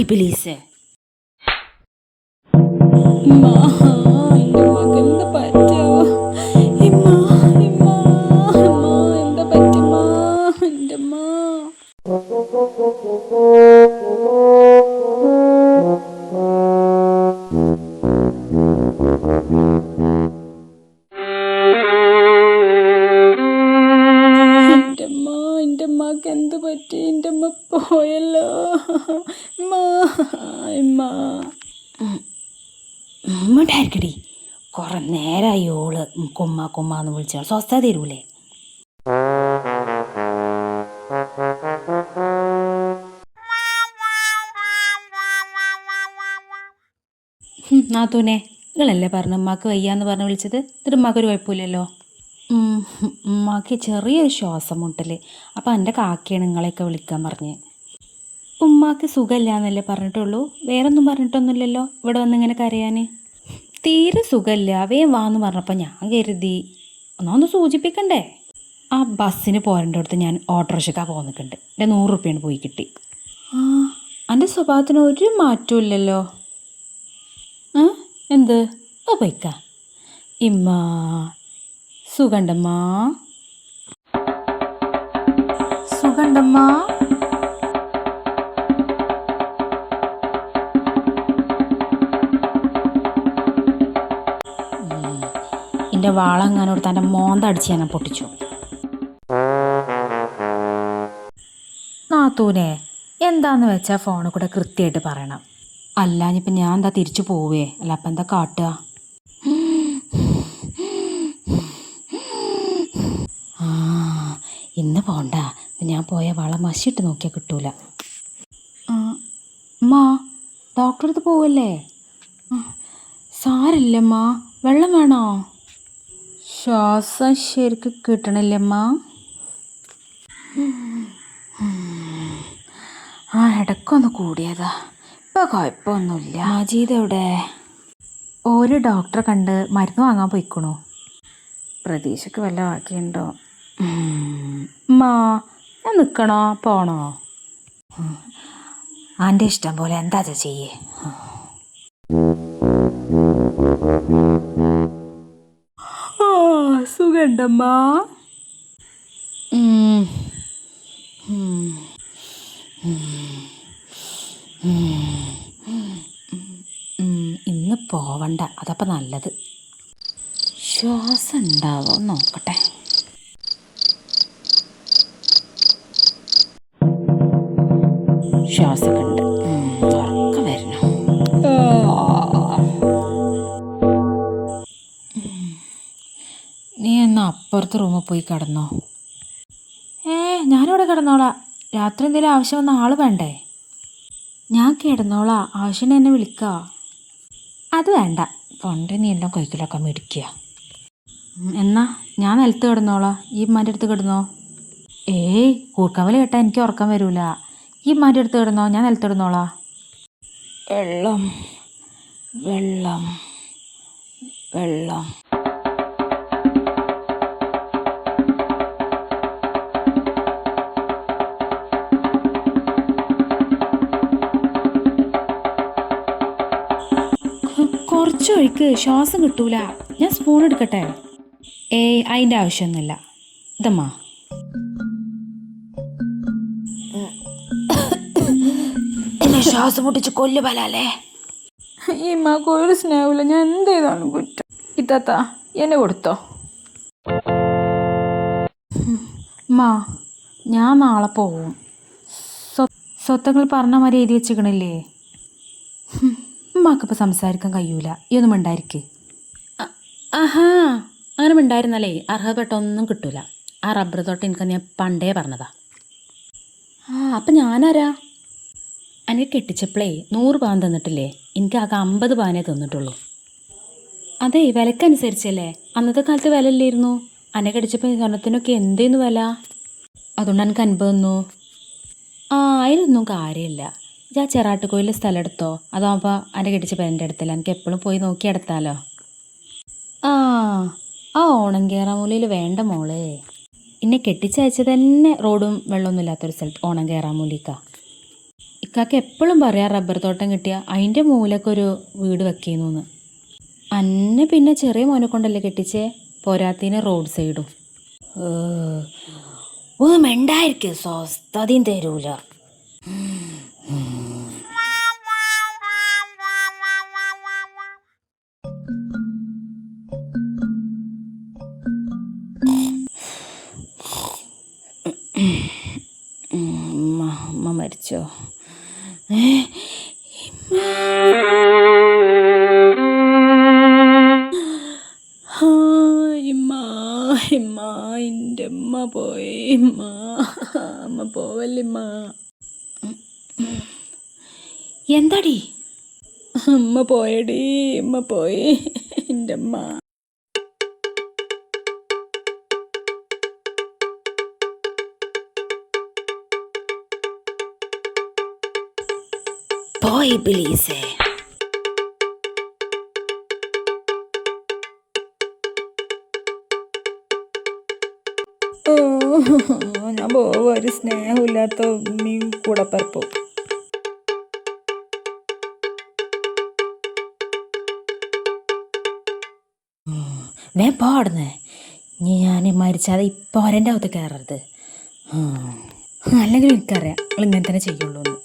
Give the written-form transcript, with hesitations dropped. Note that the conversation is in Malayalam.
ഇബിലീസ് എന്താ പറ്റോ ഇമ്മ ഇമ്മ അമ്മ എന്താ പറ്റുമ്മ എൻ്റെ അമ്മ എൻ്റെ അമ്മക്ക് എന്ത് പറ്റി എൻ്റെ അമ്മ പോയല്ലോ അമ്മ അമ്മ ഇമ്മണ്ടായിരിക്കടി കുറെ നേരമായി ഓള് കുമ്മ കുമ്മാന്ന് വിളിച്ചാൽ സ്വസ്ഥത തരൂലേ? നാത്തൂനെ, നിങ്ങളല്ലേ പറഞ്ഞു ഉമ്മാക്ക് വയ്യാന്ന് പറഞ്ഞ് വിളിച്ചത്? എന്നിട്ട് ഉമ്മാക്കൊരു കുഴപ്പമില്ലല്ലോ. ഉമ്മാക്ക് ചെറിയൊരു ശ്വാസം മുട്ടൽ. അപ്പം എൻ്റെ കാക്കയാണ് നിങ്ങളെയൊക്കെ വിളിക്കാൻ പറഞ്ഞ്. ഉമ്മാക്ക് സുഖമില്ല എന്നല്ലേ പറഞ്ഞിട്ടുള്ളൂ, വേറൊന്നും പറഞ്ഞിട്ടൊന്നുമില്ലല്ലോ ഇവിടെ വന്ന് ഇങ്ങനെ കരയാൻ? തീരെ സുഖമില്ല, വേഗം വാന്ന് പറഞ്ഞപ്പോൾ ഞാൻ കരുതി ഒന്നൊന്ന് സൂചിപ്പിക്കണ്ടേ. ആ ബസ്സിന് പോരേണ്ട അടുത്ത് ഞാൻ ഓട്ടോറിക്ഷക്കാണ് പോന്നിട്ടുണ്ട്. എൻ്റെ 100 റുപ്യാണ് പോയി കിട്ടി. എൻ്റെ സ്വഭാവത്തിന് ഒരു മാറ്റവും ഇല്ലല്ലോ. എന്ത് പോയിക്ക ഇമ്മ സുഖണ്ടമ്മ സുഖണ്ടമ്മ. എൻ്റെ വാളെങ്ങാനോട് തൻ്റെ മോന്തടിച്ച് ഞാൻ പൊട്ടിച്ചു. നാത്തൂനെ, എന്താന്ന് വെച്ചാൽ ഫോണിൽ കൂടെ കൃത്യമായിട്ട് പറയണം. അല്ലാഞ്ഞിപ്പം ഞാൻ എന്താ തിരിച്ചു പോവേ? അല്ല അപ്പം എന്താ കാട്ടുക? ഇന്ന് പോണ്ട. ഞാൻ പോയ വള മഷിയിട്ട് നോക്കിയാൽ കിട്ടൂല. അമ്മാ, ഡോക്ടറെ അടുത്ത് പോവല്ലേ? സാരല്ലമ്മ, വെള്ളം വേണോ? ശ്വാസം ശരിക്ക് കിട്ടണില്ലമ്മ. ഇടയ്ക്കൊന്ന് കൂടിയതാ, ഇപ്പം കുഴപ്പമൊന്നുമില്ല. മജീദ് എവിടെ? ഒരു ഡോക്ടറെ കണ്ട് മരുന്ന് വാങ്ങാൻ പോയിക്കണു. പ്രതീക്ഷയ്ക്ക് വല്ല ബാക്കിയുണ്ടോ? അമ്മാ, ഞാൻ നിൽക്കണോ പോണോ? ആൻ്റെ ഇഷ്ടം പോലെ എന്താ ചെയ്യേ. സുഖണ്ടമ്മ? ഇന്ന് പോവണ്ട, അതപ്പം നല്ലത്. ശ്വാസം ഉണ്ടാവോ നോക്കട്ടെ. ശ്വാസമൊക്കെ ഉണ്ട്, ഉറക്കം വരണം. നീ എന്നാ അപ്പുറത്തെ റൂമിൽ പോയി കിടന്നോ? ഞാനിവിടെ കിടന്നോളാം. രാത്രി എന്തെങ്കിലും ആവശ്യം വന്ന ആൾ വേണ്ടേ? ഞാൻ കിടന്നോളാം, ആവശ്യം എന്നെ വിളിക്കുക. അത് വേണ്ട, പണ്ട് നീ എല്ലാം കൈക്കിലൊക്കെ മേടിക്കുക. എന്നാ ഞാൻ നിലത്ത് കിടന്നോളാം, ഈ ഉമ്മാൻ്റെ അടുത്ത് കിടന്നോ. കൂർക്കവൽ കേട്ടാൽ എനിക്ക് ഉറക്കം വരൂല. ഈ ഉമ്മാൻ്റെ അടുത്ത് കിടന്നോ, ഞാൻ നിലത്ത് കിടന്നോളാം. വെള്ളം വെള്ളം വെള്ളം. കുറച്ചൊഴിക്ക്, ശ്വാസം കിട്ടൂല. ഞാൻ സ്പൂൺ എടുക്കട്ടെ? അതിൻ്റെ ആവശ്യമൊന്നുമില്ല. ഇതമ്മാ. ശ്വാസം മുട്ടിച്ച് കൊല്ലു പലല്ലേ. ഈ മാക്ക് ഒരു സ്നേഹമില്ല, ഞാൻ എന്ത് ചെയ്താലും കുറ്റം. ഇത്താത്ത എന്നെ കൊടുത്തോ. ഞാൻ നാളെ പോവും. സ്വത്തങ്ങൾ പറഞ്ഞ മാതിരി എഴുതി വെച്ചിക്കണില്ലേ? ഉമ്മാക്കിപ്പോൾ സംസാരിക്കാൻ കഴിയൂല, ഈ ഒന്നും മിണ്ടായിരിക്കേ. അങ്ങനെ മിണ്ടായിരുന്നാലേ അർഹതപ്പെട്ട ഒന്നും കിട്ടൂല. ആ റബ്ബർ തൊട്ട് എനിക്ക് ഞാൻ പണ്ടേ പറഞ്ഞതാ. അപ്പം ഞാനാരാ? എനിക്ക് കെട്ടിച്ചപ്പോഴേ 100 പാൻ തന്നിട്ടില്ലേ? എനിക്ക് ആകെ 50 പാനേ തന്നിട്ടുള്ളൂ. അതെ, വിലക്കനുസരിച്ചല്ലേ. അന്നത്തെ കാലത്ത് വില ഇല്ലായിരുന്നു. അന്നെ കടിച്ചപ്പോൾ സ്വർണ്ണത്തിനൊക്കെ എന്തേന്നു വില? അതുകൊണ്ട് എനിക്ക് 50 തന്നു. അതിനൊന്നും കാര്യമില്ല. ഞാൻ ചെറാട്ടുകോയിലെ സ്ഥലം എടുത്തോ, അതാകുമ്പോൾ എൻ്റെ കെട്ടിച്ചപ്പോൾ എൻ്റെ അടുത്തല്ല, എനിക്ക് എപ്പോഴും പോയി നോക്കി എടുത്താലോ. ആ ഓണംകേറാമൂലയിൽ വേണ്ട മോളെ. എന്നെ കെട്ടിച്ചയച്ചത് തന്നെ റോഡും വെള്ളമൊന്നും ഇല്ലാത്തൊരു സ്ഥലത്ത് ഓണംകേറാമൂലിക്ക. ഇക്കാക്ക എപ്പോഴും പറയാം റബ്ബർ തോട്ടം കിട്ടിയ അതിൻ്റെ മൂലക്കൊരു വീട് വെക്കുന്നു. അന്നെ പിന്നെ ചെറിയ മോനെ കൊണ്ടല്ലേ കെട്ടിച്ചേ, പോരാത്തിന് റോഡ് സൈഡും. ഒന്ന് മെണ്ടായിരിക്കും, സ്വസ്ഥതയും തരൂല. അമ്മ മരിച്ചോ? എൻ്റെ അമ്മ പോയി. അമ്മ പോവല്ലിമ്മ. എന്താടി? അമ്മ പോയടി, അമ്മ പോയി. എൻ്റെ അമ്മ പോയി പ്ലീസേ. ഞാൻ പോവും. ഒരു സ്നേഹമില്ലാത്ത ഉമ്മയും കൂടപ്പറപ്പും. വേ പാടുന്നേ. ഞാൻ മരിച്ചാതെ ഇപ്പോൾ അവരെൻ്റെ അകത്ത് കയറരുത്. അല്ലെങ്കിൽ എനിക്കറിയാം നിങ്ങൾ ഇങ്ങനെ തന്നെ ചെയ്യുള്ളൂ എന്ന്.